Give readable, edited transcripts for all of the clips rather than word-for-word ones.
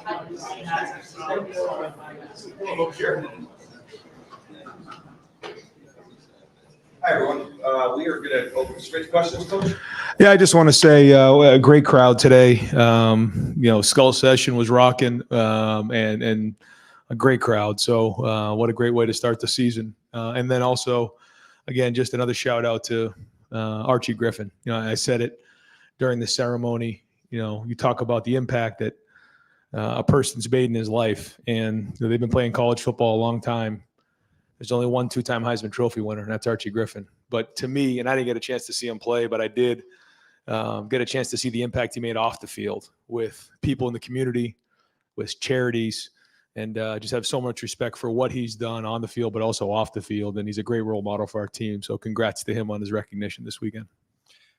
Hi, everyone. We are going to open straight to questions, Coach. Yeah, I just want to say a great crowd today. Skull Session was rocking, and a great crowd. So what a great way to start the season. And then also, again, just another shout out to Archie Griffin. I said it during the ceremony. You talk about the impact that a person's made in his life, and they've been playing college football a long time. There's only one two-time Heisman Trophy winner, and that's Archie Griffin. But to me, and I didn't get a chance to see him play, but I did get a chance to see the impact he made off the field with people in the community, with charities, and just have so much respect for what he's done on the field, but also off the field. And he's a great role model for our team. So congrats to him on his recognition this weekend.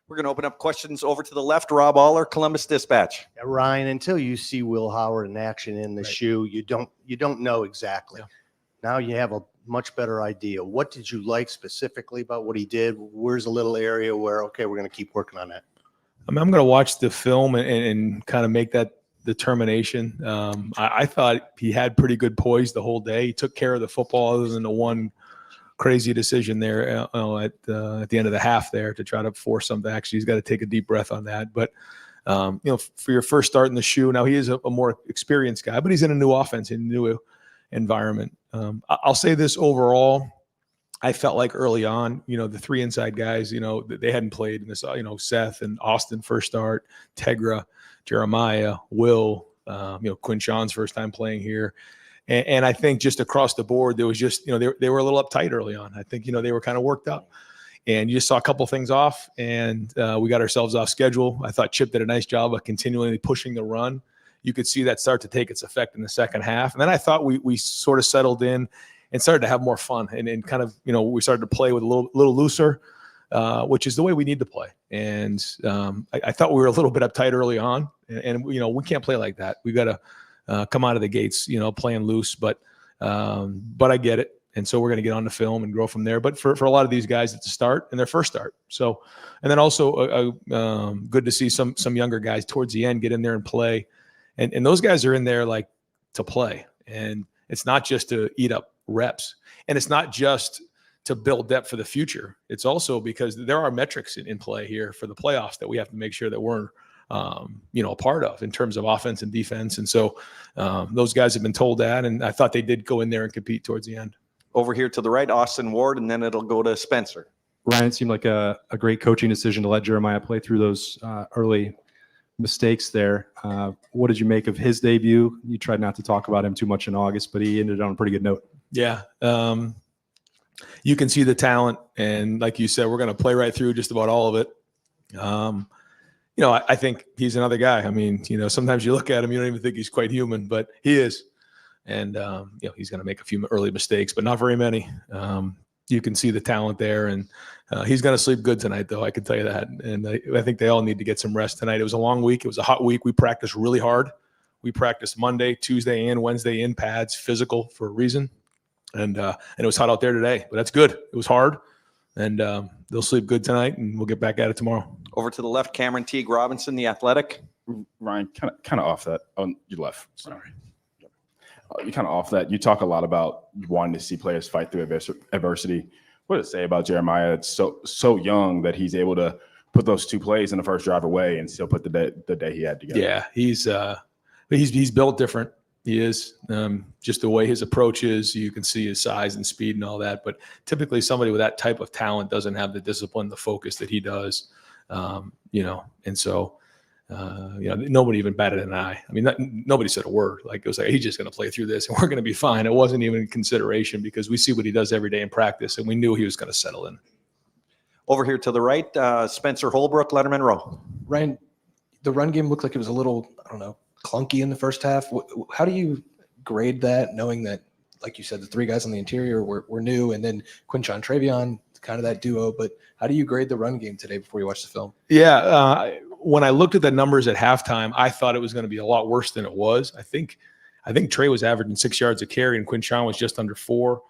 We're going to open up questions over to the left. Rob Aller, Columbus Dispatch. Yeah, Ryan, until you see Will Howard in action in the shoe, you don't know exactly. Yeah. Now you have a much better idea. What did you like specifically about what he did? Where's a little area where, okay, we're going to keep working on that? I'm going to watch the film and kind of make that determination. I thought he had pretty good poise the whole day. He took care of the football other than the one crazy decision there at the end of the half there to try to force something. Actually, he's got to take a deep breath on that. But, for your first start in the shoe, now he is a more experienced guy, but he's in a new offense, in a new environment. I'll say this overall. I felt like early on, the three inside guys, they hadn't played in this, Seth and Austin first start, Tegra, Jeremiah, Will, Quinn Sean's first time playing here. And I think just across the board, there was just, they were a little uptight early on. I think, they were kind of worked up, and you just saw a couple things off, and we got ourselves off schedule. I thought Chip did a nice job of continually pushing the run. You could see that start to take its effect in the second half. And then I thought we sort of settled in and started to have more fun and kind of, we started to play with a little looser, which is the way we need to play. And I thought we were a little bit uptight early on, and we can't play like that. We got to come out of the gates, playing loose, but I get it. And so we're going to get on the film and grow from there. But for a lot of these guys, it's a start and their first start. So, and then also good to see some younger guys towards the end get in there and play. And those guys are in there like to play. And it's not just to eat up reps. And it's not just to build depth for the future. It's also because there are metrics in play here for the playoffs that we have to make sure that we're, a part of in terms of offense and defense. And so those guys have been told that. And I thought they did go in there and compete towards the end. Over here to the right, Austin Ward, and then it'll go to Spencer. Ryan, it seemed like a great coaching decision to let Jeremiah play through those early mistakes there. What did you make of his debut? You tried not to talk about him too much in August, but he ended on a pretty good note. Yeah. You can see the talent, and like you said, we're going to play right through just about all of it. I think he's another guy. I mean, sometimes you look at him, you don't even think he's quite human, but he is. And, he's going to make a few early mistakes, but not very many. You can see the talent there, and he's going to sleep good tonight, though. I can tell you that. And I think they all need to get some rest tonight. It was a long week. It was a hot week. We practiced really hard. We practiced Monday, Tuesday, and Wednesday in pads, physical for a reason. And it was hot out there today, but that's good. It was hard, and they'll sleep good tonight, and we'll get back at it tomorrow. Over to the left, Cameron Teague Robinson, The Athletic. Ryan, kind of off that. Oh, you left. Sorry. You kind of off that. You talk a lot about wanting to see players fight through adversity. What does it say about Jeremiah? It's so young that he's able to put those two plays in the first drive away and still put the day he had together. Yeah, he's built different. He is. Just the way his approach is, you can see his size and speed and all that. But typically somebody with that type of talent doesn't have the discipline, the focus that he does. And so nobody even batted an eye. I mean, nobody said a word. Like, it was like, he's just going to play through this and we're going to be fine. It wasn't even in consideration because we see what he does every day in practice, and we knew he was going to settle in. Over here to the right, Spencer Holbrook, Lettermen Row. Ryan, the run game looked like it was a little, clunky in the first half. How do you grade that, knowing that, like you said, the three guys on the interior were new, and then Quinshon Travion, kind of that duo, but how do you grade the run game today before you watch the film? Yeah, when I looked at the numbers at halftime, I thought it was going to be a lot worse than it was. I think Trey was averaging 6 yards a carry, and Quinshon was just under 4,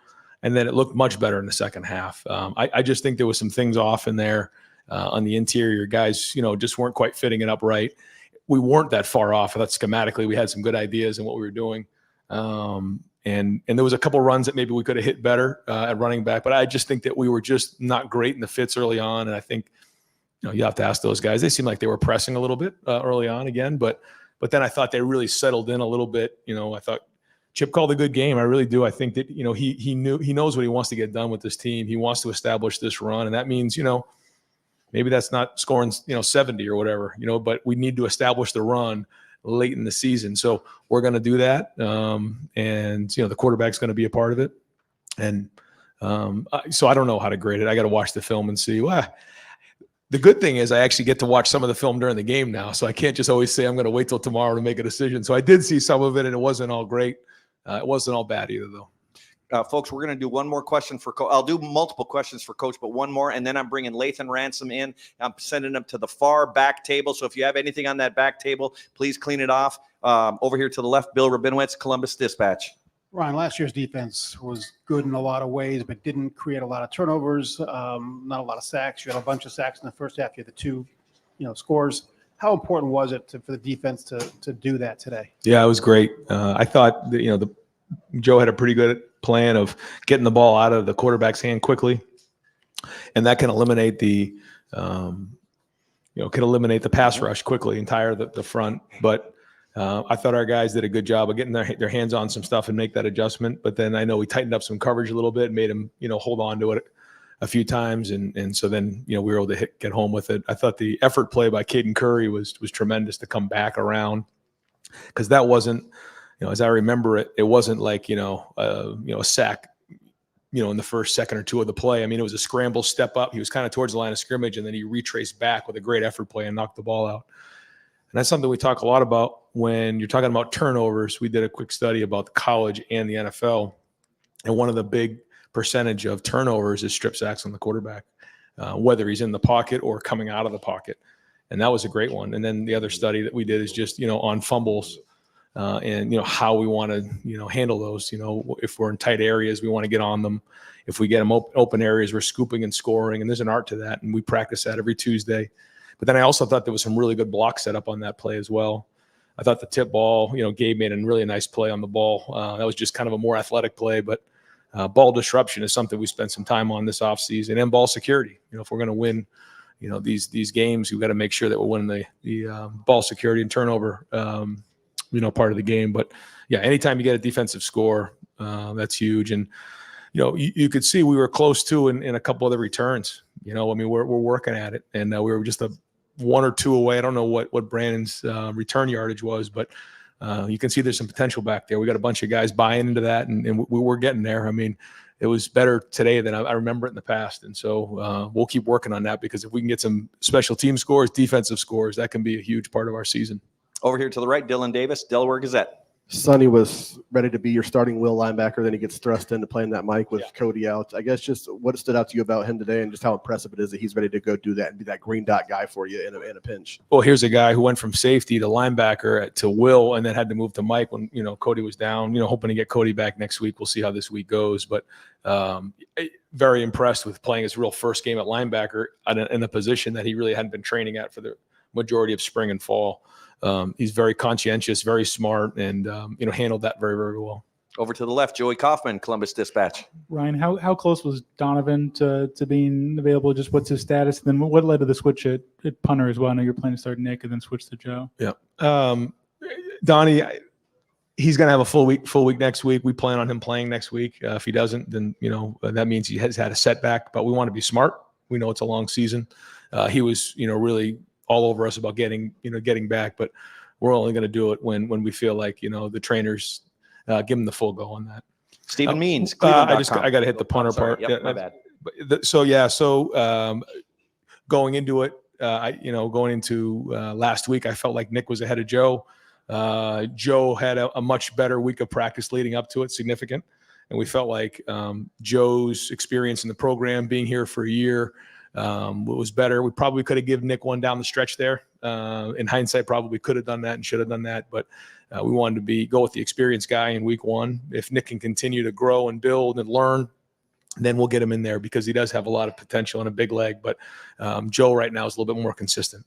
and then it looked much better in the second half. I just think there was some things off in there on the interior. Guys, just weren't quite fitting it up right. we weren't that far off. I thought schematically we had some good ideas in what we were doing. And there was a couple runs that maybe we could have hit better at running back, but I just think that we were just not great in the fits early on. And I think, you have to ask those guys. They seemed like they were pressing a little bit early on again, but then I thought they really settled in a little bit. I thought Chip called a good game. I really do. I think that, he knows what he wants to get done with this team. He wants to establish this run. And that means, maybe that's not scoring, 70 or whatever, but we need to establish the run late in the season. So we're going to do that. And the quarterback's going to be a part of it. And so I don't know how to grade it. I got to watch the film and see. The good thing is I actually get to watch some of the film during the game now. So I can't just always say I'm going to wait till tomorrow to make a decision. So I did see some of it, and it wasn't all great. It wasn't all bad either, though. Folks, we're going to do one more question for Coach. I'll do multiple questions for Coach, but one more, and then I'm bringing Lathan Ransom in. I'm sending him to the far back table. So if you have anything on that back table, please clean it off. Over here to the left, Bill Rabinowitz, Columbus Dispatch. Ryan, last year's defense was good in a lot of ways, but didn't create a lot of turnovers, not a lot of sacks. You had a bunch of sacks in the first half. You had the two, scores. How important was it for the defense to do that today? Yeah, it was great. I thought that, Joe had a pretty good plan of getting the ball out of the quarterback's hand quickly, and that can eliminate the pass rush quickly and tire the front. But I thought our guys did a good job of getting their hands on some stuff and make that adjustment. But then I know we tightened up some coverage a little bit, made them, hold on to it a few times. And so then, we were able to get home with it. I thought the effort play by Caden Curry was tremendous to come back around, because that wasn't, as I remember it, it wasn't like, a sack, in the first second or two of the play. I mean, it was a scramble, step up. He was kind of towards the line of scrimmage, and then he retraced back with a great effort play and knocked the ball out. And that's something we talk a lot about when you're talking about turnovers. We did a quick study about college and the NFL, and one of the big percentage of turnovers is strip sacks on the quarterback, whether he's in the pocket or coming out of the pocket. And that was a great one. And then the other study that we did is just, on fumbles and, how we want to, handle those. If we're in tight areas, we want to get on them. If we get them open areas, we're scooping and scoring. And there's an art to that. And we practice that every Tuesday. But then I also thought there was some really good block set up on that play as well. I thought the tip ball, Gabe made a really nice play on the ball. That was just kind of a more athletic play, but ball disruption is something we spent some time on this offseason, and ball security. If we're going to win, these games, we've got to make sure that we're winning the ball security and turnover, part of the game. But yeah, anytime you get a defensive score, that's huge. And, you could see we were close to in a couple of the returns. We're working at it, and we were just a one or two away. I don't know what Brandon's return yardage was, but you can see there's some potential back there. We got a bunch of guys buying into that, and we were getting there. I mean, it was better today than I remember it in the past. And so we'll keep working on that, because if we can get some special team scores, defensive scores, that can be a huge part of our season. Over here to the right, Dylan Davis, Delaware Gazette. Sonny was ready to be your starting will linebacker. Then he gets thrust into playing that Mike with Cody out. I guess just what stood out to you about him today, and just how impressive it is that he's ready to go do that and be that green dot guy for you in a pinch. Well, here's a guy who went from safety to linebacker to will, and then had to move to Mike when, Cody was down, hoping to get Cody back next week. We'll see how this week goes, but very impressed with playing his real first game at linebacker in a position that he really hadn't been training at for the majority of spring and fall. He's very conscientious, very smart, and handled that very, very well. Over to the left, Joey Kaufman, Columbus Dispatch. Ryan, how close was Donovan to being available? Just what's his status? And then what led to the switch at punter as well? I know you're planning to start Nick and then switch to Joe. Yeah. Donnie, he's going to have a full week next week. We plan on him playing next week. If he doesn't, then, that means he has had a setback, but we want to be smart. We know it's a long season. He was, really all over us about getting back, but we're only going to do it when we feel like, the trainers give him the full go on that. Stephen Means. I got to hit the punter part. Yep, my bad. So going into it, going into last week, I felt like Nick was ahead of Joe. Joe had a much better week of practice leading up to it, significant. And we felt like Joe's experience in the program, being here for a year, was better. We probably could have given Nick one down the stretch there. In hindsight, probably could have done that and should have done that. But we wanted to go with the experienced guy in week one. If Nick can continue to grow and build and learn, then we'll get him in there, because he does have a lot of potential and a big leg. But Joe right now is a little bit more consistent.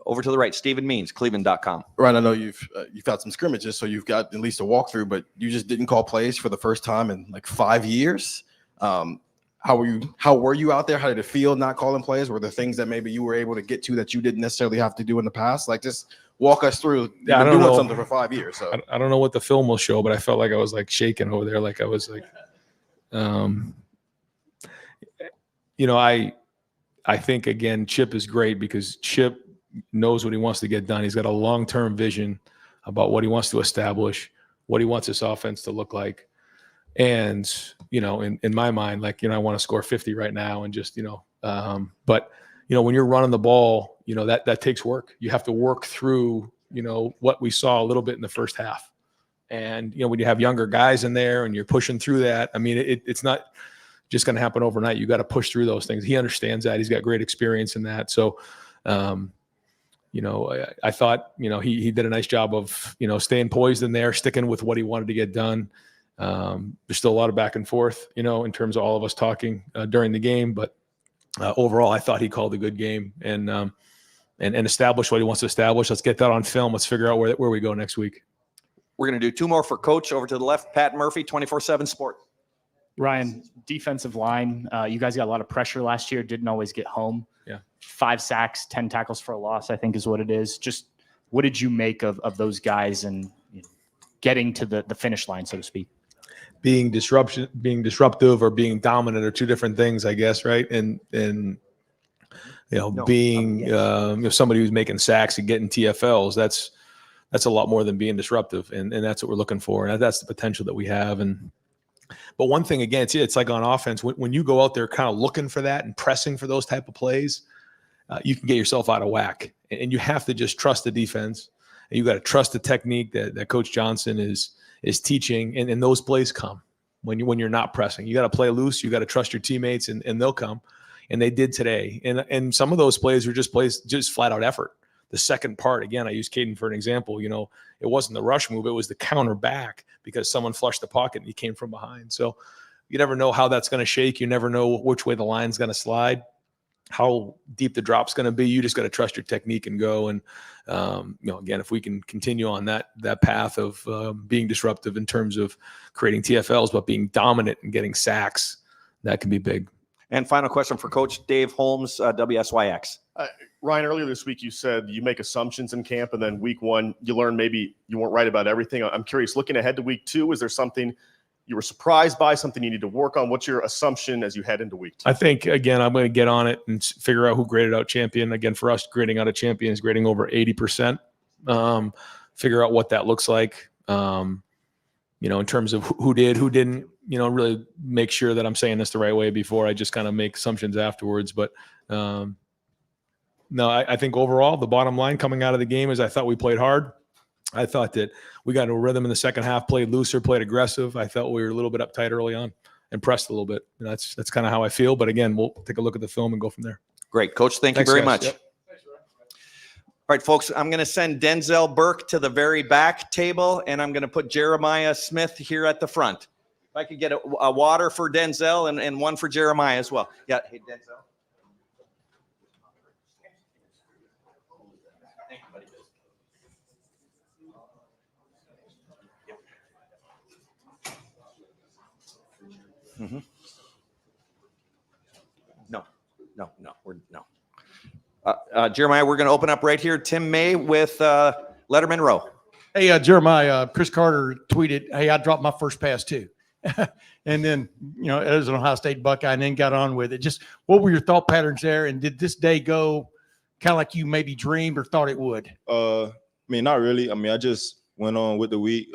Over to the right, Stephen Means, Cleveland.com. Right, I know you've had some scrimmages, so you've got at least a walkthrough, but you just didn't call plays for the first time in like 5 years. How were you out there? How did it feel not calling plays? Were there things that maybe you were able to get to that you didn't necessarily have to do in the past? Like, just walk us through. Yeah, I You've don't been doing know. something for 5 years. So I don't know what the film will show, but I felt like I was like shaking over there. Like I was like, I think again, Chip is great because Chip knows what he wants to get done. He's got a long-term vision about what he wants to establish, what he wants this offense to look like. And, in my mind, like, I want to score 50 right now and just, but, when you're running the ball, that takes work. You have to work through, what we saw a little bit in the first half. And, when you have younger guys in there and you're pushing through that, I mean, it's not just going to happen overnight. You got to push through those things. He understands that. He's got great experience in that. So, I thought, he did a nice job of, staying poised in there, sticking with what he wanted to get done. There's still a lot of back and forth, in terms of all of us talking during the game, but overall, I thought he called a good game and established what he wants to establish. Let's get that on film. Let's figure out where we go next week. We're going to do 2 more for Coach. Over to the left, Pat Murphy, 24/7 Sport. Ryan, defensive line, you guys got a lot of pressure last year, didn't always get home. Yeah. 5 sacks, 10 tackles for a loss, I think is what it is. Just what did you make of those guys and getting to the finish line, so to speak? Being disruptive or being dominant are 2 different things, I guess. Right. And being, somebody who's making sacks and getting TFLs, that's a lot more than being disruptive. And that's what we're looking for. And that's the potential that we have. But one thing, again, it's like on offense, when you go out there kind of looking for that and pressing for those type of plays, you can get yourself out of whack. And you have to just trust the defense. And you got to trust the technique that Coach Johnson is teaching. And those plays come when you're not pressing. You got to play loose. You got to trust your teammates, and they'll come. And they did today. And some of those plays were just flat out effort. The second part, again, I use Caden for an example. It wasn't the rush move. It was the counter back because someone flushed the pocket and he came from behind. So you never know how that's going to shake. You never know which way the line's going to slide, how deep the drop's going to be. You just got to trust your technique and go. And, again, if we can continue on that path of being disruptive in terms of creating TFLs, but being dominant and getting sacks, that can be big. And final question for Coach Dave Holmes, WSYX. Ryan, earlier this week, you said you make assumptions in camp, and then week 1, you learn maybe you weren't right about everything. I'm curious, looking ahead to week 2, is there something you were surprised by, something you need to work on? What's your assumption as you head into week 2? I think, again, I'm going to get on it and figure out who graded out champion. Again, for us, grading out a champion is grading over 80%. Figure out what that looks like, in terms of who did, who didn't, really make sure that I'm saying this the right way before I just kind of make assumptions afterwards. But, no, I think overall the bottom line coming out of the game is I thought we played hard. I thought that we got into a rhythm in the second half, played looser, played aggressive. I felt we were a little bit uptight early on and pressed a little bit. That's kind of how I feel. But again, we'll take a look at the film and go from there. Great, Coach. Thanks you very guys. much. Yep. All right, folks, I'm going to send Denzel Burke to the very back table, and I'm going to put Jeremiah Smith here at the front. If I could get a water for Denzel and one for Jeremiah as well. Yeah, hey, Denzel. Mm-hmm. No. Jeremiah, we're going to open up right here. Tim May with Lettermen Row. Hey, Jeremiah, Chris Carter tweeted, "Hey, I dropped my first pass too." And then, as an Ohio State Buckeye, and then got on with it. Just what were your thought patterns there? And did this day go kind of like you maybe dreamed or thought it would? Not really. I just went on with the week.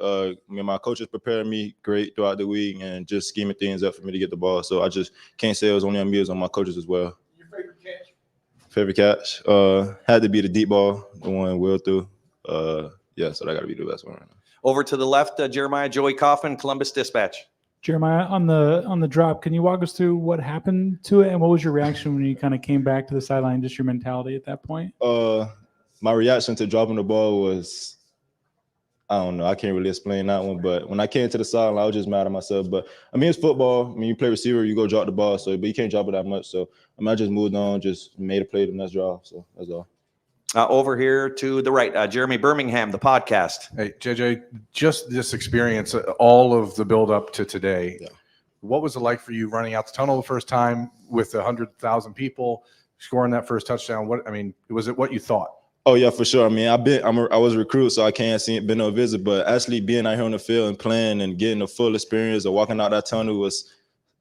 My coaches prepared me great throughout the week and just scheming things up for me to get the ball. So I just can't say it was only on me, it was on my coaches as well. Your favorite catch? Favorite catch? Had to be the deep ball, the one Will threw. So that got to be the best one right now. Over to the left, Jeremiah, Joey Kaufman, Columbus Dispatch. Jeremiah, on the drop, can you walk us through what happened to it and what was your reaction when you kind of came back to the sideline, just your mentality at that point? My reaction to dropping the ball was, I don't know. I can't really explain that one. But when I came to the sideline, I was just mad at myself. But, it's football. You play receiver, you go drop the ball. But you can't drop it that much. So, I just moved on, just made a play the next drive. So, that's all. Over here to the right, Jeremy Birmingham, the podcast. Hey, JJ, just this experience, all of the build up to today, what was it like for you running out the tunnel the first time with 100,000 people, scoring that first touchdown? Was it what you thought? Oh yeah, for sure. I mean, I was a recruit, so I can't see it, been no visit, but actually being out here on the field and playing and getting the full experience of walking out that tunnel was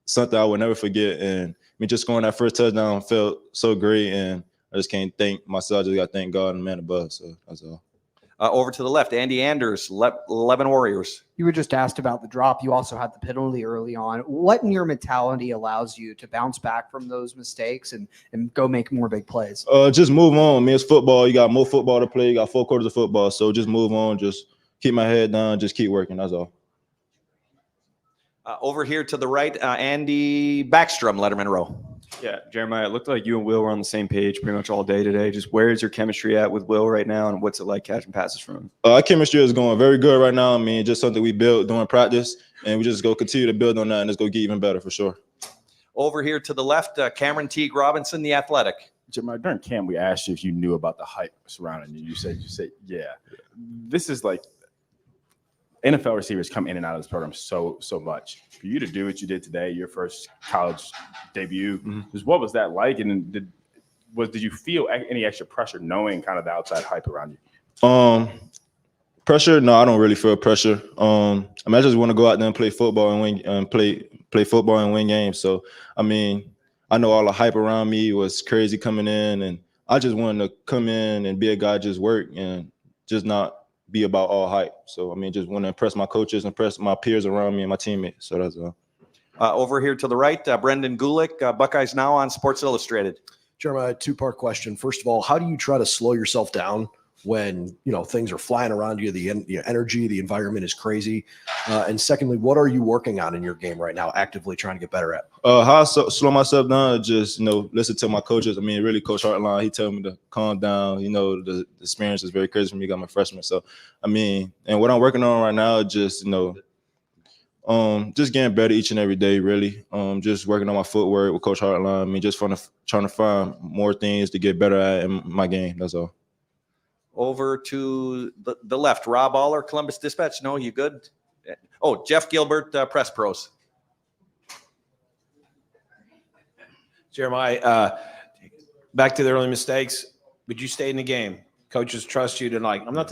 something I would never forget. And just scoring that first touchdown felt so great, and I just can't thank myself. I just got to thank God and the man above. So that's all. Over to the left, Andy Anders, 11 Warriors. You were just asked about the drop. You also had the penalty early on. What in your mentality allows you to bounce back from those mistakes and go make more big plays? Just move on. I mean, it's football. You got more football to play. You got 4 quarters of football. So just move on. Just keep my head down. Just keep working. That's all. Over here to the right, Andy Backstrom, Lettermen Row. Yeah, Jeremiah, it looked like you and Will were on the same page pretty much all day today. Just where is your chemistry at with Will right now, and what's it like catching passes from him? Our chemistry is going very good right now. I mean, just something we built during practice, and we just go continue to build on that, and it's going to get even better for sure. Over here to the left, Cameron Teague Robinson, the Athletic. Jeremiah, during camp, we asked you if you knew about the hype surrounding you. You said, yeah. This is like NFL receivers come in and out of this program so much. For you to do what you did today, your first college debut, just what was that like? And did you feel any extra pressure knowing kind of the outside hype around you? Pressure? No, I don't really feel pressure. I just want to go out there and play football and win, and play football and win games. So, I mean, I know all the hype around me was crazy coming in, and I just wanted to come in and be a guy, just work and just not be about all hype. So, I mean, just want to impress my coaches, impress my peers around me and my teammates. So that's all. Over here to the right, Brendan Gulick, Buckeyes Now on Sports Illustrated. Jeremiah, 2-part question. First of all, how do you try to slow yourself down when things are flying around you, the energy, the environment is crazy? And secondly, what are you working on in your game right now, actively trying to get better at? How I slow myself down, just listen to my coaches. I mean, really, Coach Hartline, he told me to calm down. The experience is very crazy for me. I'm a freshman, so I mean, and what I'm working on right now, just just getting better each and every day. Really, just working on my footwork with Coach Hartline. I mean, just trying to find more things to get better at in my game. That's all. Over to the left, Rob Aller, Columbus Dispatch. No, you good? Oh, Jeff Gilbert, Press Pros. Jeremiah, back to the early mistakes, but you stayed in the game. Coaches trust you to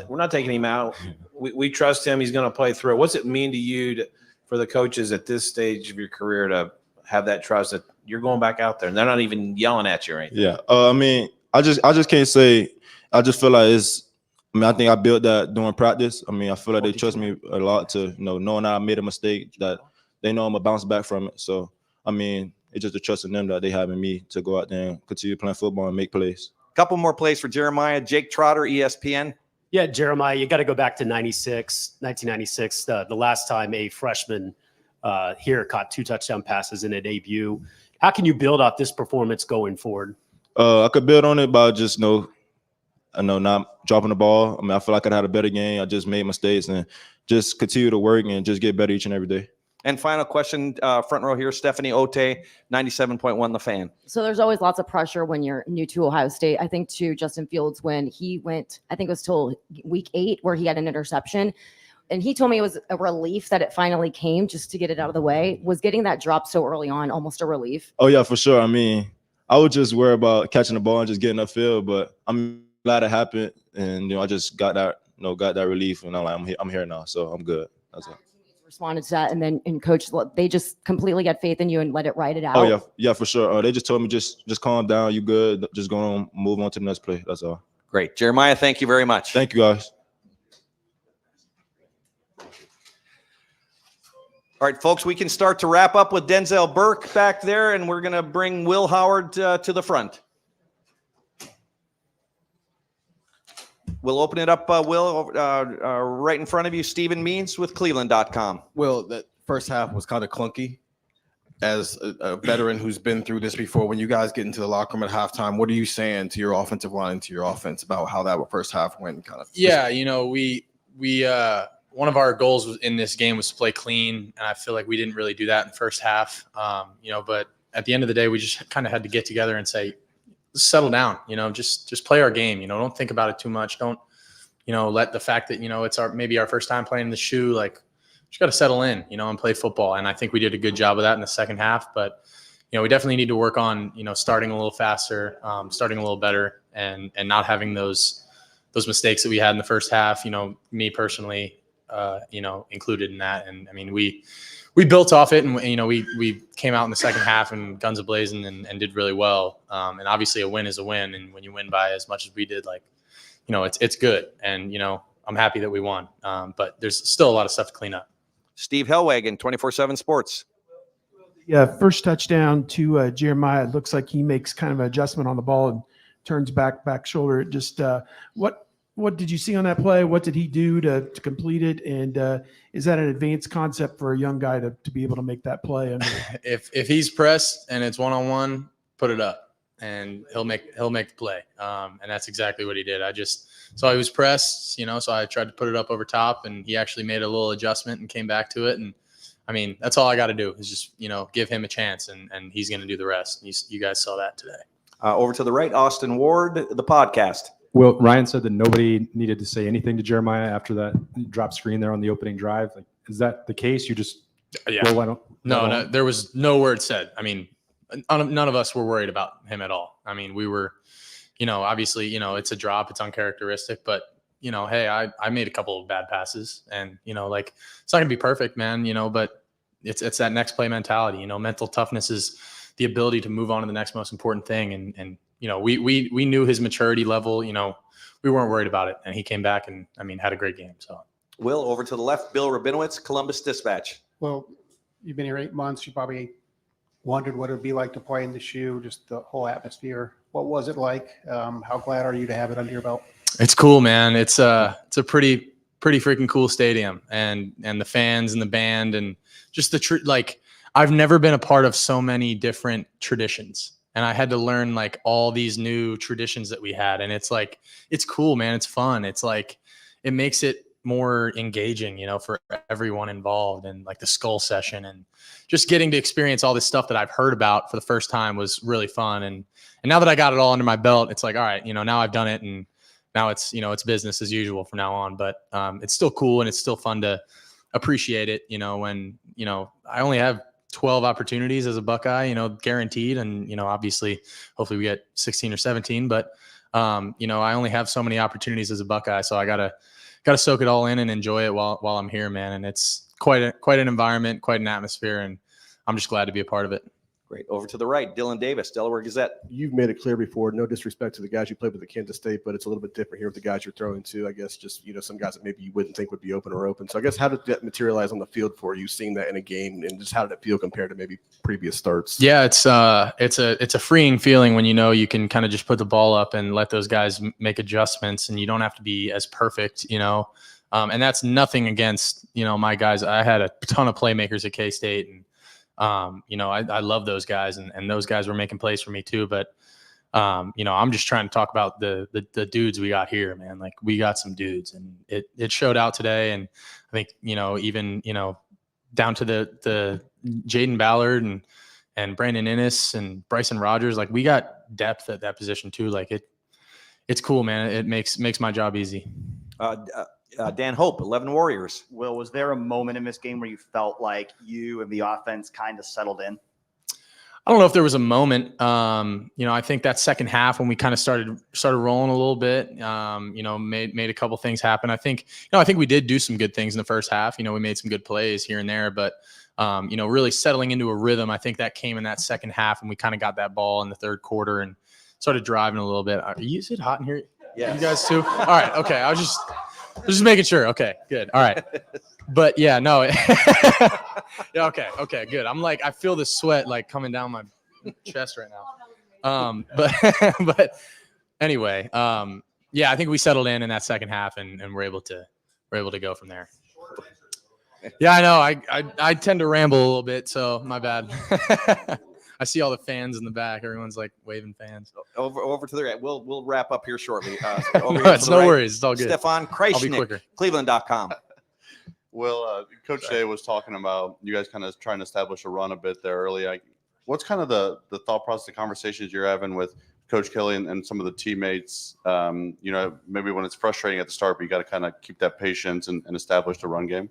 we're not taking him out. We trust him. He's going to play through. What's it mean to you for the coaches at this stage of your career to have that trust that you're going back out there and they're not even yelling at you or anything? Yeah. I mean, I just can't say. I just feel like I think I built that during practice. I mean, I feel like they trust me a lot to, knowing that I made a mistake, that they know I'm going to bounce back from it. So, I mean, it's just the trust in them that they have in me to go out there and continue playing football and make plays. Couple more plays for Jeremiah. Jake Trotter, ESPN. Yeah, Jeremiah, you got to go back to 1996, the last time a freshman here caught 2 touchdown passes in a debut. How can you build off this performance going forward? I could build on it by just, not dropping the ball. I mean, I feel like I had a better game. I just made mistakes and just continue to work and just get better each and every day. And final question, front row here, Stephanie Ote, 97.1 The Fan. So there's always lots of pressure when you're new to Ohio State. I think to Justin Fields when he went, I think it was till week 8 where he had an interception. And he told me it was a relief that it finally came just to get it out of the way. Was getting that drop so early on almost a relief? Oh, yeah, for sure. I mean, I would just worry about catching the ball and just getting upfield, but I'm glad it happened. And, I just got that relief. And I'm here now, so I'm good. That's it. Responded to that, and then coach, they just completely had faith in you and let it ride it out. Oh yeah, for sure. They just told me just calm down, you good, just go on, move on to the next play. That's all. Great, Jeremiah. Thank you very much. Thank you, guys. All right, folks, we can start to wrap up with Denzel Burke back there, and we're going to bring Will Howard to the front. We'll open it up, Will, right in front of you, Stephen Means with Cleveland.com. Well, that first half was kind of clunky. As a veteran who's been through this before, when you guys get into the locker room at halftime, what are you saying to your offensive line and to your offense about how that first half went? Yeah, we one of our goals in this game was to play clean, and I feel like we didn't really do that in the first half. But at the end of the day, we just kind of had to get together and say, settle down, just play our game, don't think about it too much. Don't, let the fact that, it's maybe our first time playing the shoe, like just got to settle in, and play football. And I think we did a good job of that in the second half, but we definitely need to work on, starting a little faster, starting a little better, and not having those mistakes that we had in the first half, me personally, included in that. And I mean, we built off it, and we came out in the second half and guns a-blazing and did really well. And obviously a win is a win. And when you win by as much as we did, like, it's good. And, I'm happy that we won. But there's still a lot of stuff to clean up. Steve Hellwagon, 24/7 Sports. Yeah, first touchdown to Jeremiah. It looks like he makes kind of an adjustment on the ball and turns back shoulder. Just what did you see on that play? What did he do to complete it? And is that an advanced concept for a young guy to be able to make that play? If he's pressed and it's one-on-one, put it up, and he'll make the play. And that's exactly what he did. I just saw he was pressed, so I tried to put it up over top, and he actually made a little adjustment and came back to it. And I mean, that's all I got to do is just, give him a chance, and he's going to do the rest. You guys saw that today. Over to the right, Austin Ward, the podcast. Well, Ryan said that nobody needed to say anything to Jeremiah after that drop screen there on the opening drive. Like, is that the case? You just No, there was no word said. I mean, none of us were worried about him at all. I mean, we were, obviously, it's a drop, it's uncharacteristic, but hey, I made a couple of bad passes, and like, it's not gonna be perfect, man. But it's that next play mentality. Mental toughness is the ability to move on to the next most important thing, and we knew his maturity level. We weren't worried about it, and he came back and had a great game. So, Will, over to the left, Bill Rabinowitz, Columbus Dispatch. Well, you've been here 8 months. You probably wondered what it would be like to play in the shoe, just the whole atmosphere. What was it like? How glad are you to have it under your belt? it's cool, man. It's a pretty freaking cool stadium, and the fans and the band and just like, I've never been a part of so many different traditions. And I had to learn like all these new traditions that we had. And it's like, it's cool, man. It's fun. It's like, it makes it more engaging, for everyone involved, and like the skull session and just getting to experience all this stuff that I've heard about for the first time was really fun. And now that I got it all under my belt, it's like, all right, now I've done it, and now it's, it's business as usual from now on. But it's still cool, and it's still fun to appreciate it, when, I only have 12 opportunities as a Buckeye, guaranteed. And, obviously, hopefully we get 16 or 17, but, I only have so many opportunities as a Buckeye. So I gotta soak it all in and enjoy it while I'm here, man. And it's quite an environment, quite an atmosphere. And I'm just glad to be a part of it. Great. Over to the right, Dylan Davis, Delaware Gazette. You've made it clear before, no disrespect to the guys you played with at Kansas State, but it's a little bit different here with the guys you're throwing to. I guess just, some guys that maybe you wouldn't think would be open. So I guess how did that materialize on the field for you, seeing that in a game, and just how did it feel compared to maybe previous starts? Yeah, it's a freeing feeling when you can kind of just put the ball up and let those guys make adjustments, and you don't have to be as perfect, and that's nothing against, my guys. I had a ton of playmakers at K-State, and I love those guys, and those guys were making plays for me too. But, I'm just trying to talk about the dudes we got here, man. Like, we got some dudes, and it showed out today. And I think, even, down to the Jaden Ballard and Brandon Innes and Bryson Rogers, like, we got depth at that position too. Like, it's cool, man. It makes my job easy. Dan Hope, 11 Warriors. Will, was there a moment in this game where you felt like you and the offense kind of settled in? I don't know if there was a moment. I think that second half when we kind of started rolling a little bit, made a couple things happen. I think we did do some good things in the first half. We made some good plays here and there, but really settling into a rhythm, I think that came in that second half, and we kind of got that ball in the third quarter and started driving a little bit. Is it hot in here? Yeah. You guys too? All right. Okay. I was just making sure. Okay, good. All right. But yeah, no. Yeah, okay, good. I'm like, I feel the sweat like coming down my chest right now. But anyway, yeah, I think we settled in that second half, and we're able to go from there. Yeah, I know. I tend to ramble a little bit, so my bad. I see all the fans in the back. Everyone's like waving fans. Over to the right. We'll wrap up here shortly. It's no worries. It's all good. Stefan Kreisnick, Cleveland.com. Well, Coach Day was talking about you guys kind of trying to establish a run a bit there early. What's kind of the thought process, the conversations you're having with Coach Kelly and some of the teammates, maybe when it's frustrating at the start, but you got to kind of keep that patience and establish the run game?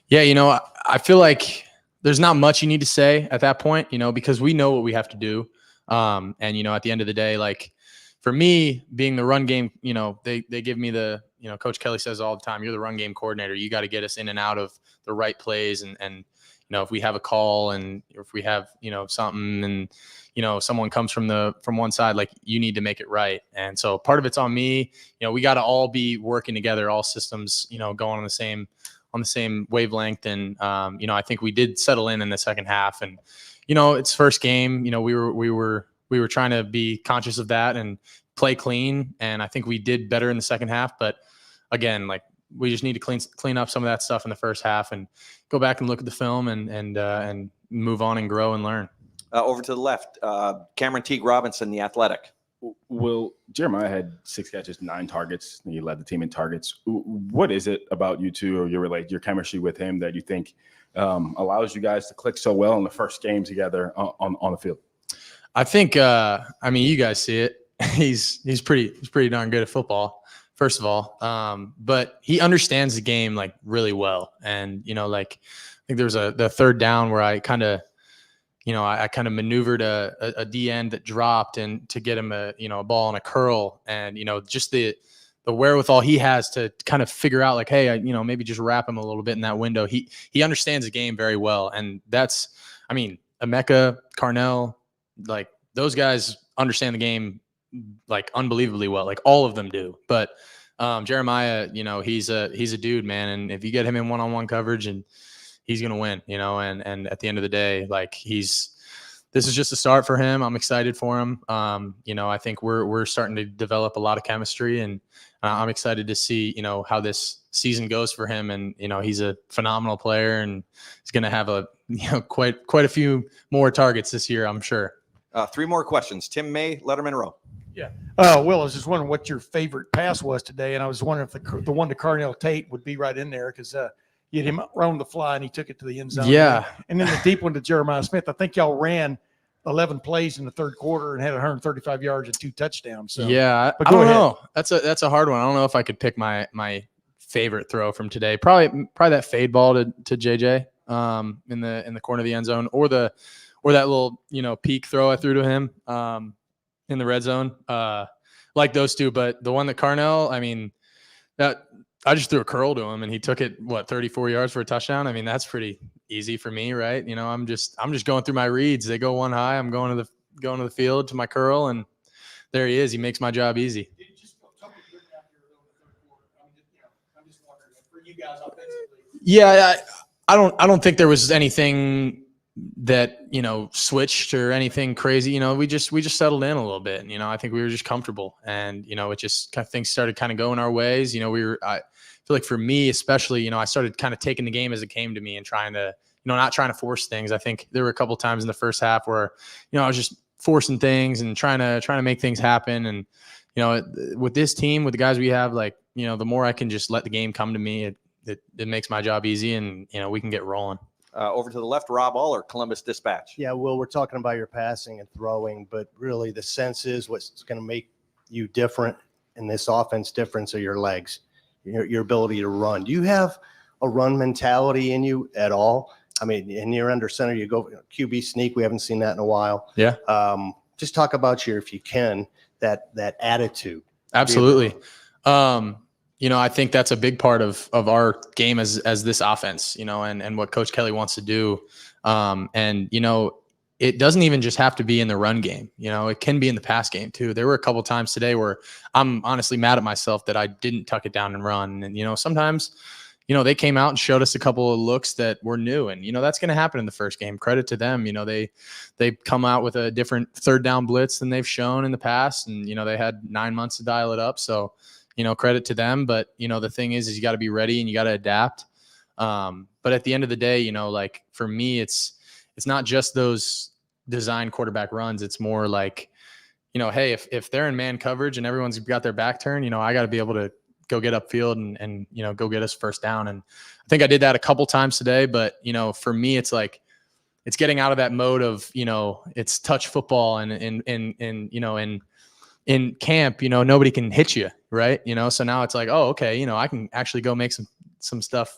Yeah, I feel like there's not much you need to say at that point, because we know what we have to do. And, at the end of the day, like for me being the run game, they give me Coach Kelly says all the time, you're the run game coordinator. You got to get us in and out of the right plays. And if we have a call and if we have, something and, someone comes from one side, like you need to make it right. And so part of it's on me, we got to all be working together, all systems, going on the same wavelength. And, I think we did settle in the second half and, it's first game, we were trying to be conscious of that and play clean. And I think we did better in the second half, but again, like we just need to clean up some of that stuff in the first half and go back and look at the film and move on and grow and learn. Over to the left, Cameron Teague Robinson, the Athletic. Well, Jeremiah had 6 catches, 9 targets. And he led the team in targets. What is it about you two or your chemistry with him that you think allows you guys to click so well in the first game together on the field? I think, you guys see it. He's pretty darn good at football, first of all. But he understands the game like really well. And, I think there was the third down where I kind of, I kind of maneuvered a D end that dropped and to get him a ball on a curl and, just the wherewithal he has to kind of figure out like, hey, maybe just wrap him a little bit in that window. He understands the game very well. And that's, Emeka, Carnell, like those guys understand the game like unbelievably well. Like all of them do. But Jeremiah, he's a dude, man. And if you get him in one-on-one coverage and he's going to win, and at the end of the day, like this is just a start for him. I'm excited for him. I think we're starting to develop a lot of chemistry and I'm excited to see, how this season goes for him. And, he's a phenomenal player and he's going to have quite a few more targets this year, I'm sure. 3 more questions. Tim May, Lettermen Row. Yeah. Will, I was just wondering what your favorite pass was today. And I was wondering if the one to Carnell Tate would be right in there because you had him around the fly and he took it to the end zone. Yeah. And then the deep one to Jeremiah Smith. I think y'all ran 11 plays in the third quarter and had 135 yards and 2 touchdowns. So yeah, I don't know. That's a hard one. I don't know if I could pick my favorite throw from today. Probably that fade ball to JJ in the corner of the end zone or that little peak throw I threw to him in the red zone. Like those two, but the one that Carnell, that I just threw a curl to him and he took it 34 yards for a touchdown. That's pretty easy for me, right? I'm just going through my reads. They go one high. I'm going to the field to my curl and there he is. He makes my job easy. Yeah, I don't think there was anything that switched or anything crazy. We just settled in a little bit. I think we were just comfortable, and it just kind of things started kind of going our ways. I feel like for me especially, I started kind of taking the game as it came to me and trying to not trying to force things. I think there were a couple times in the first half where I was just forcing things and trying to make things happen. And with this team, with the guys we have, like the more I can just let the game come to me, it makes my job easy, and we can get rolling. Over to the left, Rob Aller, Columbus Dispatch. Yeah, Will, we're talking about your passing and throwing, but really the sense is what's going to make you different in this offense difference are your legs, your ability to run. Do you have a run mentality in you at all? And you're under center, you go QB sneak. We haven't seen that in a while. Yeah. Just talk about if you can, that attitude. Absolutely. I think that's a big part of our game as this offense, and what Coach Kelly wants to do. It doesn't even just have to be in the run game. It can be in the pass game too. There were a couple times today where I'm honestly mad at myself that I didn't tuck it down and run. And, sometimes, they came out and showed us a couple of looks that were new, and, that's going to happen in the first game. Credit to them. They come out with a different third down blitz than they've shown in the past. And, they had 9 months to dial it up. So, credit to them. But, the thing is you got to be ready and you got to adapt. But at the end of the day, like for me, it's not just those design quarterback runs. It's more like, hey, if they're in man coverage and everyone's got their back turned, I got to be able to go get upfield and go get us first down. And I think I did that a couple times today, but, for me, it's like, it's getting out of that mode of, it's touch football and in camp, nobody can hit you, right? So now it's like, oh, okay, I can actually go make some stuff,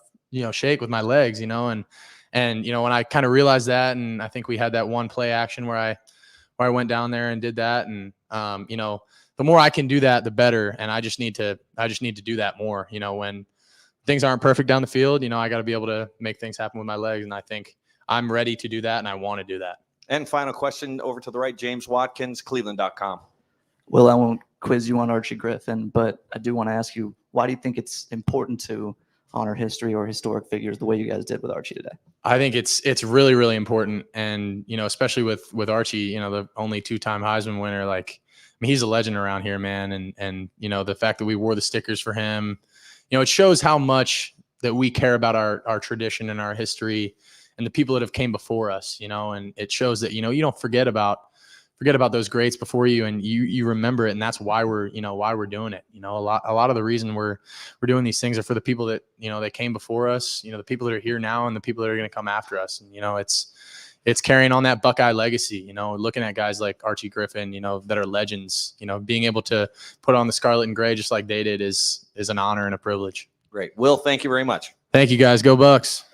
shake with my legs, and when I kind of realized that, and I think we had that one play action where I went down there and did that, and the more I can do that, the better. And I just need to do that more. When things aren't perfect down the field, I got to be able to make things happen with my legs, and I think I'm ready to do that, and I want to do that. And final question over to the right, James Watkins, Cleveland.com. Well, I won't quiz you on Archie Griffin, but I do want to ask you, why do you think it's important to honor history or historic figures the way you guys did with Archie today? I think it's really, really important. And, especially with Archie, the only 2-time Heisman winner, he's a legend around here, man. And the fact that we wore the stickers for him, it shows how much that we care about our tradition and our history and the people that have came before us, and it shows that, you don't forget about those greats before you, and you remember it. And that's why we're doing it. A lot of the reason we're doing these things are for the people that, that came before us, the people that are here now and the people that are going to come after us. And, it's carrying on that Buckeye legacy, looking at guys like Archie Griffin, that are legends, being able to put on the scarlet and gray just like they did is an honor and a privilege. Great. Will, thank you very much. Thank you, guys. Go Bucks.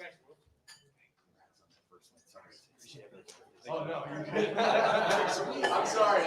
Oh, no, you're good. I'm sorry.